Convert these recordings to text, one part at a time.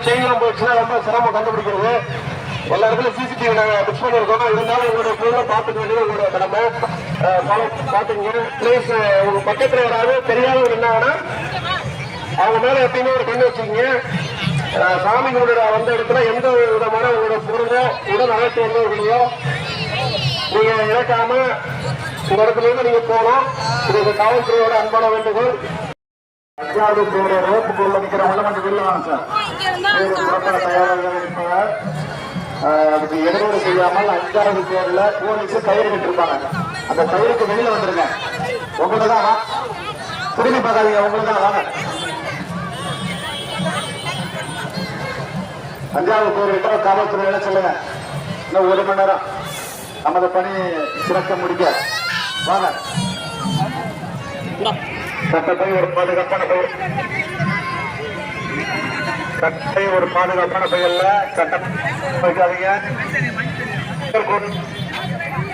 செய்யலாம் போச்சுன்னா ரொம்ப சிரமம் கண்டுபிடிக்கிறது. எல்லா இடத்துலயும் சிசிடிவி நாங்க பிக்ஸ் பண்ணிருக்கோம். இருந்தாலும் உங்களுடைய பொருளை பார்த்துக்க வேண்டியது உங்களுடைய கடமை. பாத்துக்கங்க பிளீஸ். உங்க பக்கத்துல யாராவது தெரியாதவங்க இருந்தாங்கன்னா அவங்க மேல எப்பயுமே ஒரு கண்ணு வச்சுக்கீங்க. சாமி கும்பிட வந்த இடத்துல எந்த விதமான உங்களோட பொருளோ உடல் அழைத்து வந்தவர்களையோ நீங்க இழக்காம இந்த இடத்துல இருந்து நீங்க போனோம். இது காவல்துறையோட அன்பான வேண்டுகோள். 5வது பேரு ரோப்பு பொருள் அடிக்கிறவங்க கொஞ்சம் வெளில வாங்க சார். தயாராக அதுக்கு எதிரோடு செய்யாமல் 5வது பேர்ல போலீஸ் கயிறு கட்டிருப்பாங்க. அந்த கயிறுக்கு வெளியில வந்துருங்க. உங்களுதான் திரும்பி பார்க்காதீங்க. உங்களுதான் வாங்க. 5வது பேர் கிட்ட காவல்துறையில சொல்லுங்க. இன்னும் 1 மணி நேரம் நமது பணி சிறக்க முடிக்க வாங்க. சட்டத்தை ஒரு பாதுகாப்பான பெயர், சட்டத்தை ஒரு பாதுகாப்பான பெயர்ல சட்டம் வைக்காதீங்க.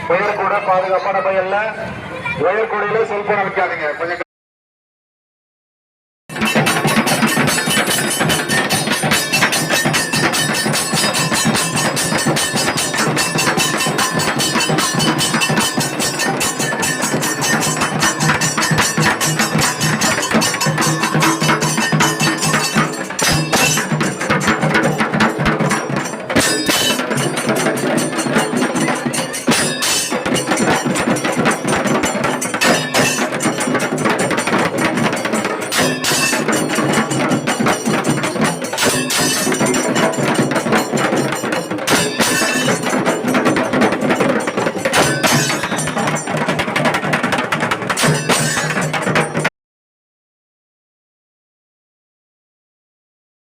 பெயர் கூட பாதுகாப்பான பெயர்ல உயர்கூடையில செல்போன் வைக்காதீங்க. கொஞ்சம்